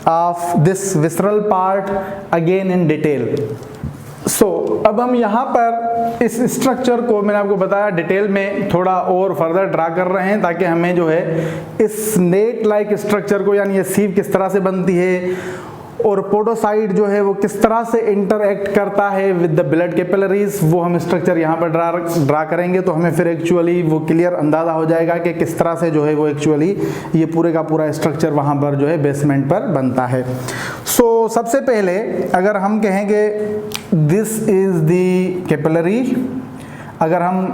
Speaker 1: of this visceral part again in detail. So अब हम यहाँ पर इस स्ट्रक्चर को मैंने आपको बताया डिटेल में थोड़ा और फर्दर ड्रा कर रहे हैं ताकि हमें जो है इस नेट लाइक स्ट्रक्चर को यानी ये सीव किस तरह से बनती है और पोडोसाइट जो है वो किस तरह से इंटरएक्ट करता है विद द ब्लड कैपिलरीज वो हम स्ट्रक्चर यहाँ पर ड्रा करेंगे तो हमें फिर एक्चुअली वो क्लियर अंदाज़ा हो जाएगा कि किस तरह से जो है वो एक्चुअली ये पूरे का पूरा स्ट्रक्चर वहाँ पर जो है बेसमेंट पर बनता है. सो सबसे पहले अगर हम कहेंगे दिस इज द कैपिलरी, अगर हम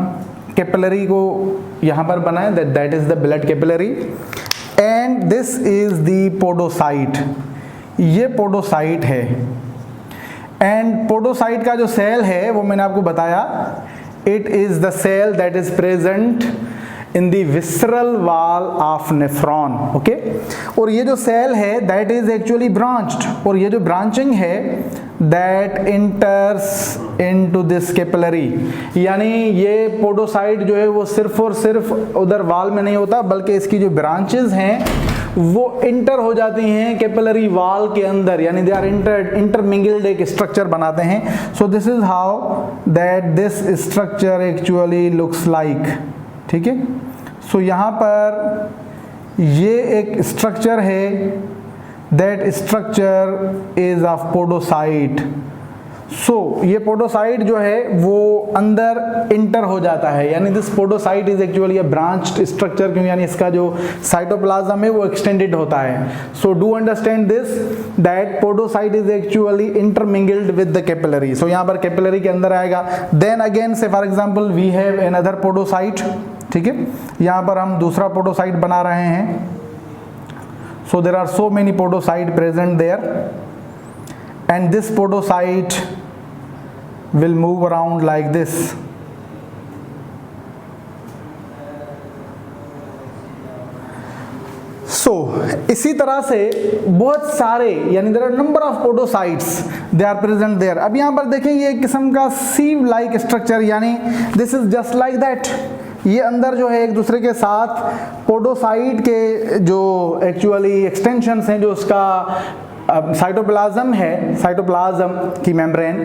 Speaker 1: कैपिलरी को यहाँ पर बनाएं that is the blood capillary and this is the podocyte. ये पोडोसाइट है एंड पोडोसाइट का जो सेल है वो मैंने आपको बताया it is the cell that is present in the visceral wall of nephron. Okay. और ये जो सेल है दैट इज एक्चुअली ब्रांच्ड और ये जो ब्रांचिंग है दैट इंटर्स इनटू दिस कैपिलरी यानी ये पोडोसाइट जो है वो सिर्फ और सिर्फ उधर वॉल में नहीं होता बल्कि इसकी जो ब्रांचेस हैं वो इंटर हो जाती हैं कैपिलरी वॉल के अंदर यानी दे आर इंटरमिंगल्ड एक स्ट्रक्चर बनाते हैं. So this is how that this structure actually looks like. ठीक है. सो यहाँ पर ये एक स्ट्रक्चर है that structure is of podocyte. So ये पोडोसाइट जो है वो अंदर इंटर हो जाता है यानी this podocyte is actually a branched structure क्यों यानी इसका जो साइटोप्लाज्म है वो एक्सटेंडेड होता है. So do understand this that podocyte is actually intermingled with the capillary. So यहाँ पर कैपिलरी के अंदर आएगा. Then again say for example we have another podocyte. ठीक है. यहाँ पर हम दूसरा पोडोसाइट बना रहे हैं. So there are so many podocyte present there and this podocyte will move around like this. So इसी तरह से बहुत सारे यानी there are number of podocytes they are present there. अब यहाँ पर देखें ये एक किस्म का सीव लाइक स्ट्रक्चर यानी this is just like that. ये अंदर जो है एक दूसरे के साथ पोडोसाइट के जो एक्चुअली एक्सटेंशंस हैं जो उसका साइटोप्लाज्म है साइटोप्लाज्म की मेम्ब्रेन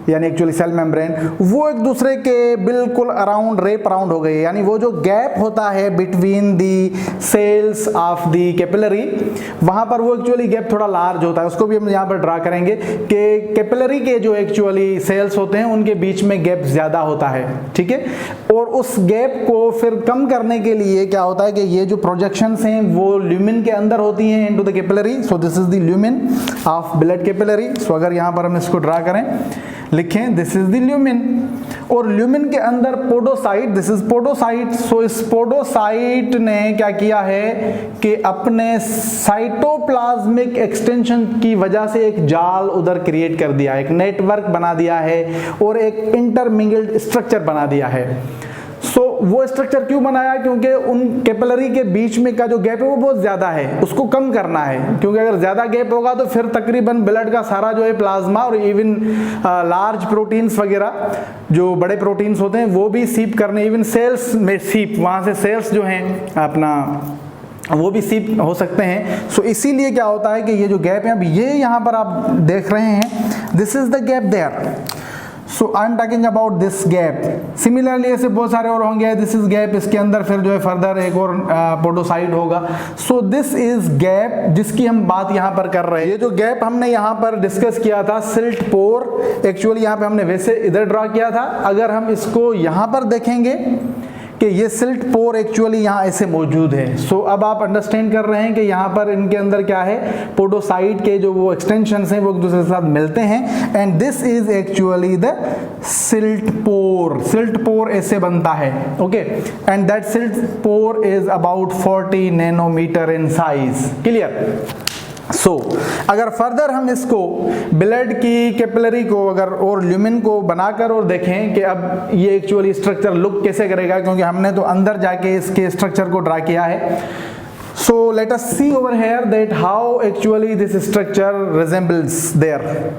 Speaker 1: यानी एक्चुअली सेल मेम्ब्रेन वो एक दूसरे के बिल्कुल अराउंड रेप अराउंड हो गई यानी वो जो गैप होता है between the cells of the capillary वहाँ पर वो एक्चुअली गैप थोड़ा लार्ज होता है. उसको भी हम यहाँ पर ड्रा करेंगे कि कैपिलरी के जो एक्चुअली सेल्स होते हैं उनके बीच में गैप ज़्यादा होता है. ठीक है. और उस गैप को फिर कम करने के लिए क्या होता है कि ये जो प्रोजेक्शंस हैं वो ल्यूमिन के अंदर होती हैं into the capillary. So this is the lumen of blood capillary. So अगर यहाँ पर हम इसको ड्रा करें, लिखें दिस इज द ल्यूमिन, और ल्यूमिन के अंदर podocyte, this is podocyte. So इस पोडोसाइट ने क्या किया है कि अपने साइटोप्लाज्मिक एक्सटेंशन की वजह से एक जाल उधर क्रिएट कर दिया, एक नेटवर्क बना दिया है और एक इंटरमिंगल्ड स्ट्रक्चर बना दिया है। सो वो स्ट्रक्चर क्यों बनाया? क्योंकि उन कैपिलरी के बीच में का जो गैप है वो बहुत ज़्यादा है, उसको कम करना है। क्योंकि अगर ज़्यादा गैप होगा तो फिर तकरीबन ब्लड का सारा जो है प्लाज्मा और इवन लार्ज प्रोटीन्स वगैरह, जो बड़े प्रोटीन्स होते हैं वो भी सीप करने, इवन सेल्स में सीप, वहाँ से सेल्स जो हैं अपना वो भी सीप हो सकते हैं। सो इसीलिए क्या होता है कि ये जो गैप है, अब ये यहाँ पर आप देख रहे हैं, this is the gap there. So I am talking about this gap. Similarly ऐसे बहुत सारे और होंगे, दिस इज गैप, इसके अंदर फिर जो है फर्दर एक और पोडोसाइट होगा। सो दिस इज गैप जिसकी हम बात यहाँ पर कर रहे हैं। ये जो गैप हमने यहाँ पर डिस्कस किया था, सिल्ट पोर, एक्चुअली यहाँ पे हमने वैसे इधर ड्रा किया था। अगर हम इसको यहाँ पर देखेंगे कि ये सिल्ट पोर एक्चुअली यहाँ ऐसे मौजूद है। सो अब आप अंडरस्टैंड कर रहे हैं कि यहाँ पर इनके अंदर क्या है, पोडोसाइट के जो वो एक्सटेंशंस हैं वो एक दूसरे के साथ मिलते हैं, and this is actually the slit pore. Slit pore ऐसे बनता है, okay, and that slit pore is about 40 nanometre in size. Clear? So अगर फर्दर हम इसको ब्लड की कैपिलरी को अगर और ल्यूमिन को बनाकर और देखें कि अब ये एक्चुअली स्ट्रक्चर लुक कैसे करेगा, क्योंकि हमने तो अंदर जाके इसके स्ट्रक्चर को ड्रा किया है। So let us see over here that how actually this structure resembles there.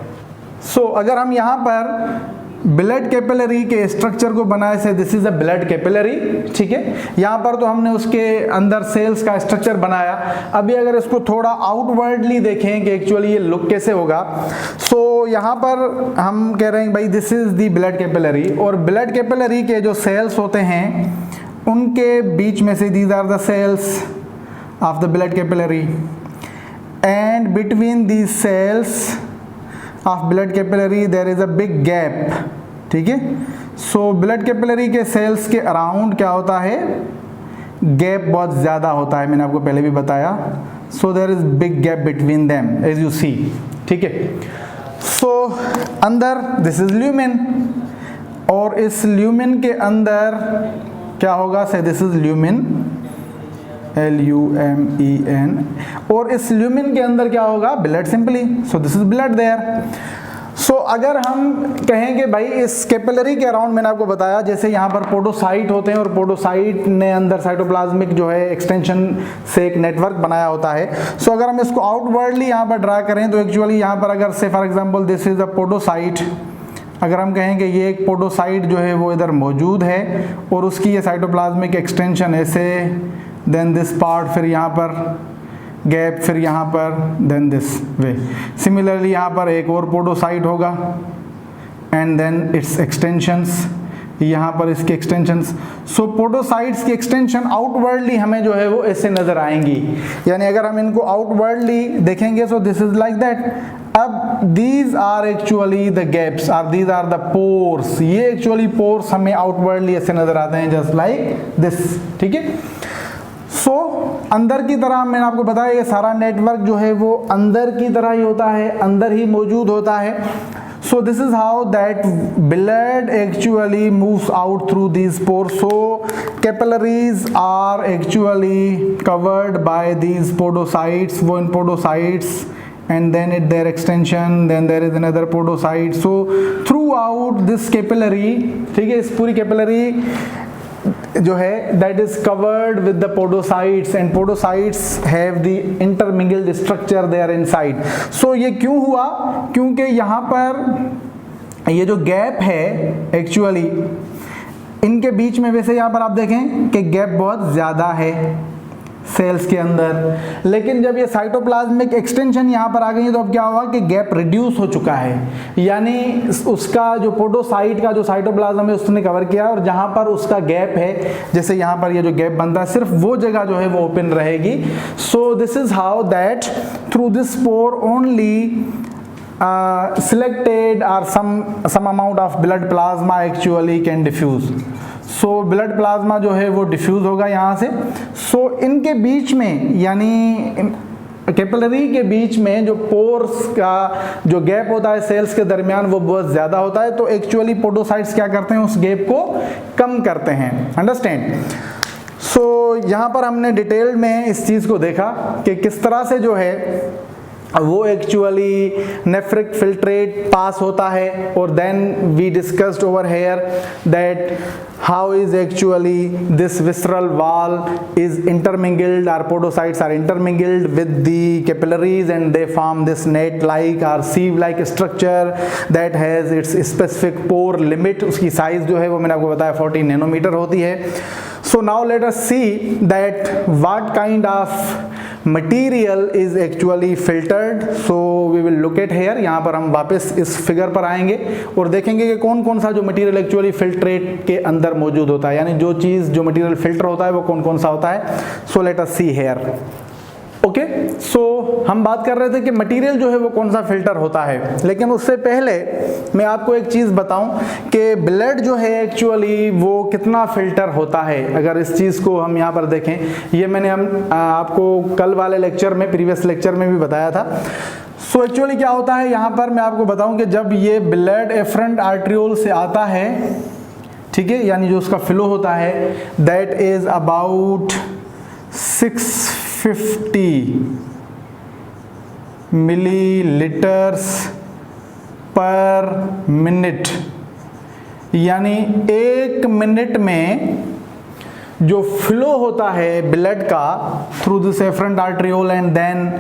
Speaker 1: So अगर हम यहाँ पर ब्लड कैपिलरी के स्ट्रक्चर को बनाए से, this is a blood capillary, ठीक है। यहाँ पर तो हमने उसके अंदर सेल्स का स्ट्रक्चर बनाया। अभी अगर इसको थोड़ा आउटवर्डली देखें कि एक्चुअली ये लुक कैसे होगा, सो यहाँ पर हम कह रहे हैं भाई this is the blood capillary, और ब्लड कैपिलरी के जो सेल्स होते हैं उनके बीच में से these are the cells of the blood capillary, and between these cells of blood capillary there is a big gap, ठीक है। सो ब्लड कैपिलरी के सेल्स के अराउंड क्या होता है, गैप बहुत ज़्यादा होता है, मैंने आपको पहले भी बताया। So there is big gap between them as you see, ठीक है। सो अंदर दिस इज ल्यूमिन, और इस ल्यूमिन के अंदर क्या होगा, से दिस इज ल्यूमिन, LUMEN, और इस ल्यूमिन के अंदर क्या होगा, blood simply. So this is blood there. So अगर हम कहें कि भाई इस कैपिलरी के अराउंड, मैंने आपको बताया जैसे यहाँ पर पोडोसाइट होते हैं और पोडोसाइट ने अंदर साइटोप्लाज्मिक जो है एक्सटेंशन से एक नेटवर्क बनाया होता है। सो अगर हम इसको आउटवर्डली यहाँ पर ड्रा करें तो एक्चुअली यहाँ पर अगर से for example this is a podocyte, अगर हम कहें कि ये एक पोडोसाइट जो है वो इधर मौजूद है और उसकी ये साइटोप्लाज्मिक एक्सटेंशन ऐसे, देन दिस पार्ट, फिर यहाँ पर गैप, फिर यहाँ पर, देन दिस वे। सिमिलरली यहाँ पर एक और पोडोसाइट होगा, एंड देन इट्स एक्सटेंशंस, यहाँ पर इसके एक्सटेंशंस। सो पोडोसाइट्स की एक्सटेंशन आउटवर्डली हमें जो है वो ऐसे नजर आएंगी, यानी अगर हम इनको आउटवर्डली देखेंगे so this is like that. अब these are actually the gaps, or these are the pores, ये एक्चुअली पोर्स हमें आउटवर्डली ऐसे नजर आते हैं जस्ट लाइक दिस, ठीक है। सो अंदर की तरह मैंने आपको बताया ये सारा नेटवर्क जो है वो अंदर की तरह ही होता है, अंदर ही मौजूद होता है। So this is how that blood actually moves out through these pores. So capillaries are actually covered by these podocytes, वो इन podocytes, and then it their extension, then there is another podocyte. So throughout this capillary, ठीक है, इस पूरी कैपिलरी जो है that is covered with the podocytes, and podocytes have the intermingled structure there inside. So ये क्यों हुआ, क्योंकि यहाँ पर ये जो गैप है एक्चुअली इनके बीच में, वैसे यहाँ पर आप देखें कि गैप बहुत ज़्यादा है सेल्स के अंदर, लेकिन जब ये साइटोप्लाज्मिक एक्सटेंशन यहाँ पर आ गई है तो अब क्या हुआ कि गैप रिड्यूस हो चुका है, यानी उसका जो पोडोसाइट का जो साइटोप्लाज्म है उसने कवर किया, और जहाँ पर उसका गैप है, जैसे यहाँ पर ये जो गैप बनता है सिर्फ वो जगह जो है वो ओपन रहेगी। So this is how that through this pore only selected or some amount of blood plasma actually can diffuse. So blood plasma जो है वो डिफ्यूज़ होगा यहाँ से। सो इनके बीच में, यानी कैपिलरी के बीच में जो पोर्स का जो गैप होता है सेल्स के दरमियान वो बहुत ज़्यादा होता है, तो एक्चुअली पोडोसाइट्स क्या करते हैं, उस गैप को कम करते हैं। अंडरस्टैंड। सो यहाँ पर हमने डिटेल में इस चीज़ को देखा कि किस तरह से जो है वो एक्चुअली नेफ्रिक फिल्ट्रेट पास होता है, और then we discussed over here that how is actually this visceral wall is intermingled, our podocytes are intermingled with the capillaries and they form this net like or sieve like structure that has its specific pore limit। उसकी साइज जो है वो मैंने आपको बताया 40 नैनोमीटर होती है। So now let us see that what kind of material is actually filtered। So we will look at here। यहाँ पर हम वापस इस फिगर पर आएंगे और देखेंगे कि कौन कौन सा जो मटेरियल एक्चुअली फिल्ट्रेट के अंदर मौजूद होता है, यानी जो मटेरियल फिल्टर होता है वो कौन कौन सा होता है। So let us see here. Okay, so हम बात कर रहे थे कि मटेरियल जो है वो कौन सा फिल्टर होता है, लेकिन उससे पहले मैं आपको एक चीज़ बताऊं कि ब्लड जो है एक्चुअली वो कितना फिल्टर होता है। अगर इस चीज़ को हम यहाँ पर देखें, ये मैंने आपको कल वाले लेक्चर में, प्रीवियस लेक्चर में भी बताया था। सो एक्चुअली क्या होता है, यहाँ पर मैं आपको बताऊं कि जब ये ब्लड एफरेंट आर्ट्रियोल से आता है, ठीक है, यानी जो उसका फ्लो होता है दैट इज अबाउट 650 मिलीलीटर्स पर मिनट, यानी 1 मिनट में जो फ्लो होता है ब्लड का through this efferent arteriole and then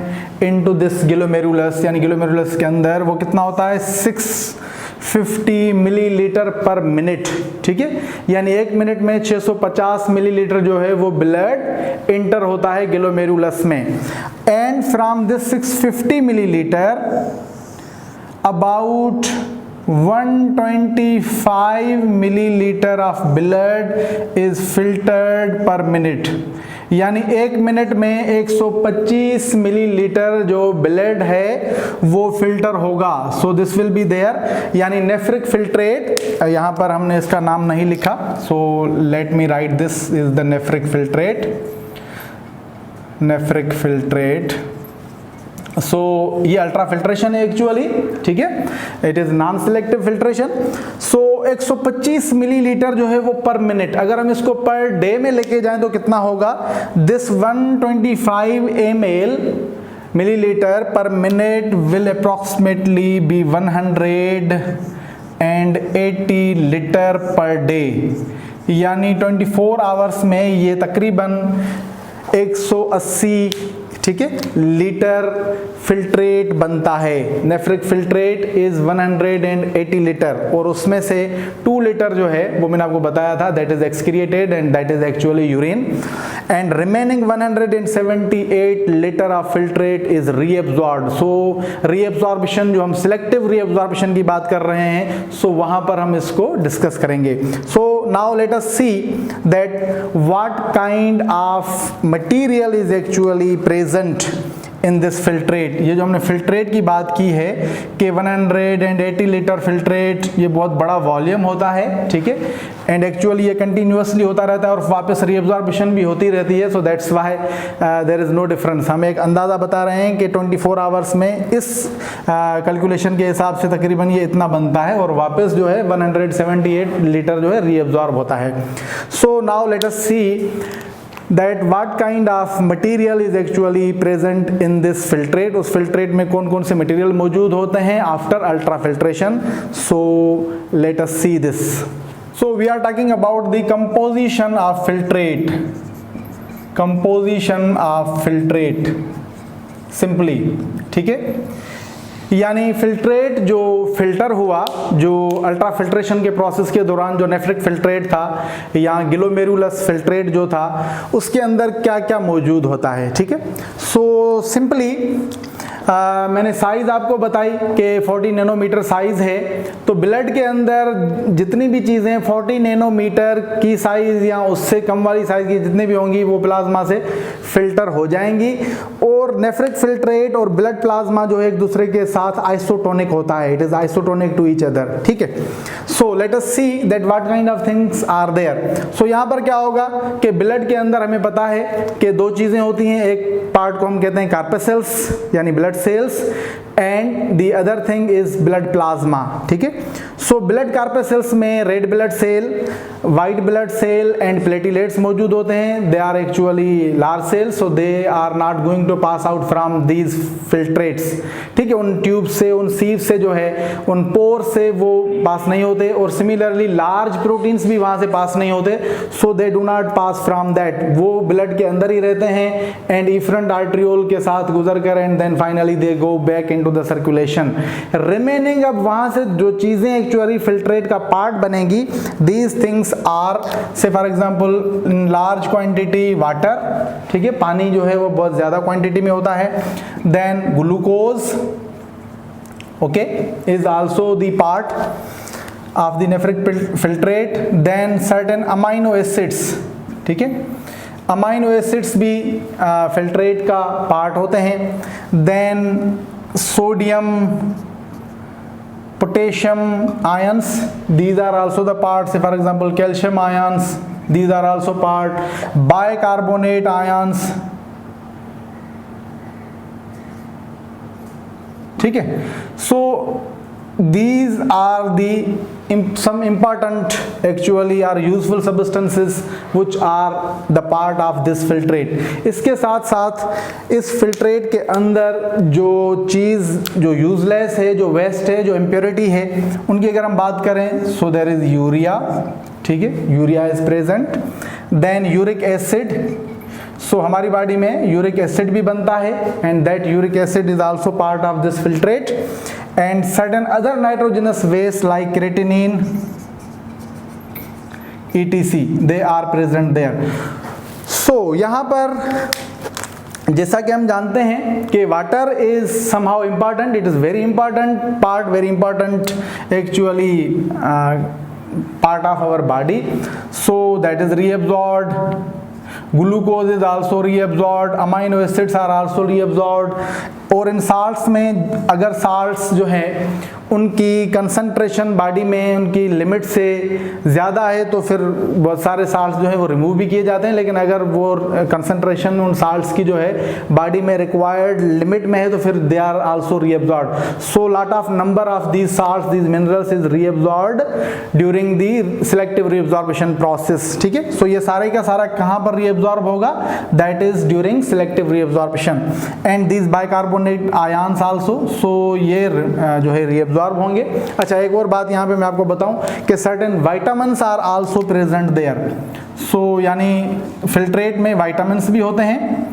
Speaker 1: into this glomerulus, यानी ग्लोमेरुलस के अंदर वो कितना होता है 650 मिलीलीटर पर मिनट। ठीक है, यानी 1 मिनट में 650 मिलीलीटर जो है वो ब्लड इंटर होता है ग्लोमेरुलस में। And from this 650 millilitre about 125 milliliter of blood is filtered per minute, यानी 1 मिनट में 125 मिलीलीटर जो ब्लड है वो फिल्टर होगा। So this will be there, यानी नेफ्रिक फिल्ट्रेट, यहाँ पर हमने इसका नाम नहीं लिखा, so let me write this is the nephric filtrate. Nephric filtrate, so ये अल्ट्रा फिल्ट्रेशन है एक्चुअली, ठीक है, it is non selective filtration. So 125 millilitre जो है वो पर मिनट, अगर हम इसको पर डे में लेके जाएं तो कितना होगा, this 125 ml millilitre per minute will approximately be 180 litre per day, यानी 24 आवर्स में ये तकरीबन 180, ठीक है, लीटर फिल्ट्रेट बनता है। नेफ्रिक फिल्ट्रेट इज 180 लीटर, और उसमें से 2 लीटर जो है वो मैंने आपको बताया था that is excreted and that is actually urine, and remaining 178 litre of filtrate is reabsorbed. So reabsorption, जो हम सिलेक्टिव रीएब्सॉर्प्शन की बात कर रहे हैं, सो वहां पर हम इसको डिस्कस करेंगे। सो now let us see that what kind of material is actually present in this filtrate. ये जो हमने फिल्ट्रेट की बात की है कि 180 लीटर फिल्ट्रेट, ये बहुत बड़ा वॉल्यूम होता है, ठीक है, एंड एक्चुअली ये कंटिन्यूअसली होता रहता है और वापस रीअब्जॉर्प्शन भी होती रहती है। So that's why there is no difference. हम एक अंदाज़ा बता रहे हैं कि 24 आवर्स में इस कैलकुलेशन के हिसाब से तकरीबन ये इतना बनता है, और वापस जो है 178 लीटर जो है रीअब्जॉर्ब होता है। So now let us see that what kind of material is actually present in this filtrate। उस filtrate में कौन कौन से material मौजूद होते हैं after ultrafiltration। So let us see this। So we are talking about the composition of filtrate। composition of filtrate simply, ठीक है, यानी फिल्ट्रेट जो फिल्टर हुआ, जो अल्ट्रा फिल्ट्रेशन के प्रोसेस के दौरान जो नेफ्रिक फिल्ट्रेट था या ग्लोमेरुलस फिल्ट्रेट जो था, उसके अंदर क्या क्या मौजूद होता है, ठीक है। सो सिंपली मैंने साइज़ आपको बताई कि 40 नैनोमीटर साइज़ है, तो ब्लड के अंदर जितनी भी चीज़ें 40 नैनोमीटर की साइज़ या उससे कम वाली साइज़ की जितनी भी होंगी वो प्लाज्मा से फिल्टर हो जाएंगी, और और नेफ्रिक फिल्ट्रेट और ब्लड प्लाज्मा जो है एक दूसरे के साथ आइसोटोनिक होता है, it is isotonic to each other, ठीक है। So let us see that what kind of things are there. So यहाँ पर क्या होगा कि ब्लड के अंदर हमें पता है कि दो चीजें होती हैं, एक पार्ट को हम कहते हैं कार्पेसेल्स यानी blood cells, and the other thing is blood plasma, ठीक है। सो ब्लड कार्पेसेल्स में red blood cell, white blood cell and platelets मौजूद होते हैं। They are actually large cells, so they are not going to pass out from these filtrates, ठीक है। उन ट्यूब से, उन सीव से जो है, उन पोर से वो पास नहीं होते, और सिमिलरली लार्ज प्रोटीन्स भी वहां से पास नहीं होते, so they do not pass from that, वो ब्लड के अंदर ही रहते हैं एंड इफरेंट आर्ट्रियोल के साथ गुजर कर and then finally they go back into the circulation. Remaining अब वहां से जो चीजें एक्चुअली फिल्ट्रेट का पार्ट बनेगी, these things are say for example in large quantity water, ठीक है, पानी जो है वो बहुत ज्यादा क्वांटिटी में होता है। Then glucose, okay, is also the part of the nephric filtrate. Then certain amino acids, ठीक है, अमाइनो एसिड्स भी फिल्ट्रेट का पार्ट होते हैं। Then sodium, potassium ions, these are also the parts, for example calcium ions, these are also part, bicarbonate ions, ठीक है। So these are the some important actually are useful substances which are the part of this filtrate। इसके साथ साथ इस फिल्ट्रेट के अंदर जो चीज़ जो यूजलेस है, जो वेस्ट है, जो इम्प्योरिटी है, उनकी अगर हम बात करें, सो देयर इज यूरिया, ठीक है, urea is present. Then uric acid, so हमारी बॉडी में यूरिक एसिड भी बनता है and that uric acid is also part of this filtrate. And certain other nitrogenous waste like creatinine etc, they are present there। so यहाँ पर जैसा कि हम जानते हैं कि water is somehow important, it is very important part, very important actually part of our body, so that is reabsorbed। Glucose is also reabsorbed, amino acids are also reabsorbed. और इन साल्ट्स में अगर साल्ट्स जो है उनकी कंसंट्रेशन बॉडी में उनकी लिमिट से ज़्यादा है तो फिर बहुत सारे साल्ट्स जो है वो रिमूव भी किए जाते हैं, लेकिन अगर वो कंसंट्रेशन उन साल्ट्स की जो है बॉडी में रिक्वायर्ड लिमिट में है तो फिर they are also reabsorbed. So lot of number of these salts, these minerals is reabsorbed during the selective reabsorption process, ठीक है। सो ये सारे का सारा कहाँ पर रीअब्सॉर्ब होगा, that is during selective reabsorption. And these bicarbonate ions also, so ये जो है रीअब्सॉर्ब होंगे। अच्छा, एक और बात यहाँ पे मैं आपको बताऊं कि certain vitamins are also present there. So यानी फिल्ट्रेट में विटामिन्स भी होते हैं।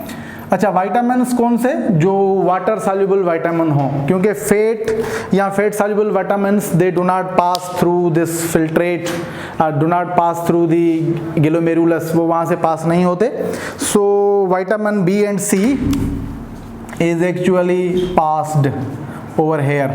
Speaker 1: अच्छा, विटामिन्स कौन से, जो वाटर सॉल्युबल विटामिन हो, क्योंकि फैट या fat soluble vitamins they do not pass through this filtrate, do not pass through the glomerulus, वो वहाँ से पास नहीं होते। So vitamin B and C is actually passed over here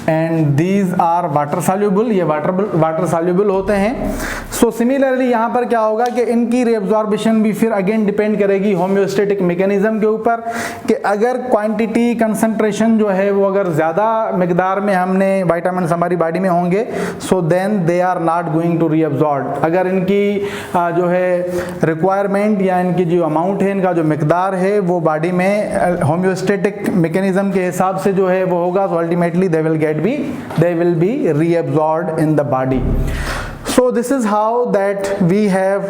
Speaker 1: and these are water soluble, ये वाटर सॉल्युबल होते हैं। सो सिमिलरली यहाँ पर क्या होगा कि इनकी रीअब्जॉर्प्शन भी फिर अगेन डिपेंड करेगी होम्योस्टेटिक मैकेनिज्म के ऊपर, कि अगर क्वांटिटी कंसंट्रेशन जो है वो अगर ज़्यादा मिकदार में हमने विटामिन हमारी बॉडी में होंगे, so then they are not going to reabsorb. अगर इनकी जो है रिक्वायरमेंट या इनकी जो अमाउंट है, इनका जो मिकदार है वो बॉडी में होम्योस्टेटिक मैकेनिज्म के हिसाब से जो है वो होगा, so ultimately they will be reabsorbed in the body। So this is how that we have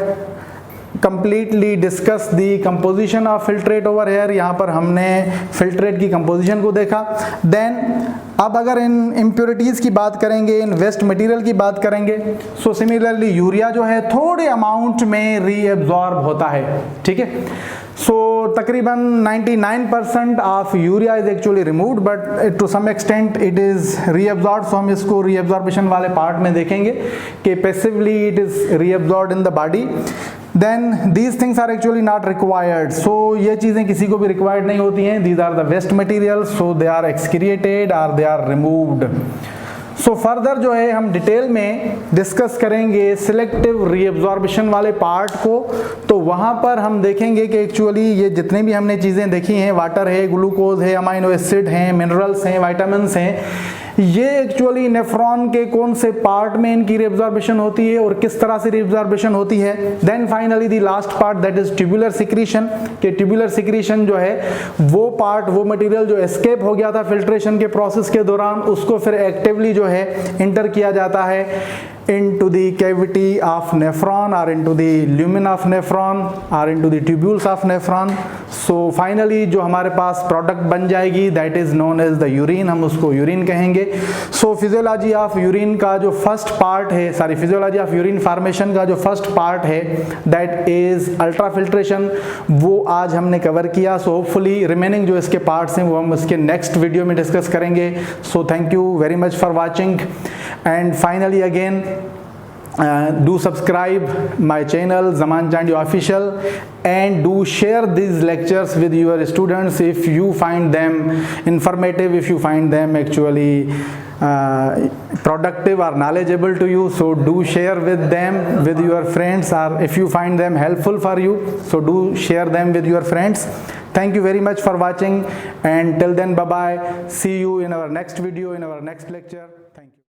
Speaker 1: completely discussed the composition of filtrate over here। यहाँ पर हमने filtrate की composition को देखा। Then अब अगर इन impurities की बात करेंगे, इन वेस्ट मटेरियल की बात करेंगे, सो सिमिलरली यूरिया जो है थोड़े अमाउंट में रीअब्जॉर्ब होता है, ठीक है। सो तकरीबन 99% of urea is actually removed, but to some extent it is reabsorb. So हम इसको रीअब्जॉर्प्शन वाले पार्ट में देखेंगे कि passively it is reabsorbed in the body. Then these things are actually not required, so ये चीज़ें किसी को भी रिक्वायर्ड नहीं होती हैं। These are the waste material, so they are excreted और they are removed. So further जो है हम डिटेल में डिस्कस करेंगे सिलेक्टिव रीअब्जॉर्प्शन वाले पार्ट को। तो वहाँ पर हम देखेंगे कि एक्चुअली ये जितने भी हमने चीज़ें देखी हैं, वाटर है, ग्लूकोज है, अमाइनो एसिड हैं, मिनरल्स हैं, वाइटामिन्स हैं, ये एक्चुअली नेफ्रॉन के कौन से पार्ट में इनकी रीअब्जॉर्प्शन होती है और किस तरह से रीअब्जॉर्प्शन होती है। Then finally the last part that is tubular secretion, कि ट्यूबुलर सिक्रीशन जो है वो पार्ट, वो मटेरियल जो एस्केप हो गया था फिल्ट्रेशन के प्रोसेस के दौरान, उसको फिर एक्टिवली जो है इंटर किया जाता है into the cavity of nephron or into the lumen of nephron or into the tubules of nephron. So finally जो हमारे पास प्रोडक्ट बन जाएगी that is known as the urine, हम उसको यूरिन कहेंगे। So physiology of urine का जो फर्स्ट पार्ट है, physiology of urine formation का जो फर्स्ट पार्ट है that is ultrafiltration, वो आज हमने कवर किया। So hopefully remaining जो इसके पार्ट्स हैं वो हम इसके नेक्स्ट वीडियो में डिस्कस करेंगे। So thank you very much for watching and finally again do subscribe my channel Zaman Chandi Official and do share these lectures with your students if you find them informative, if you find them actually productive or knowledgeable to you. So do share with them, with your friends, or if you find them helpful for you, so do share them with your friends. Thank you very much for watching and till then bye bye. See you in our next video, in our next lecture. Thank you.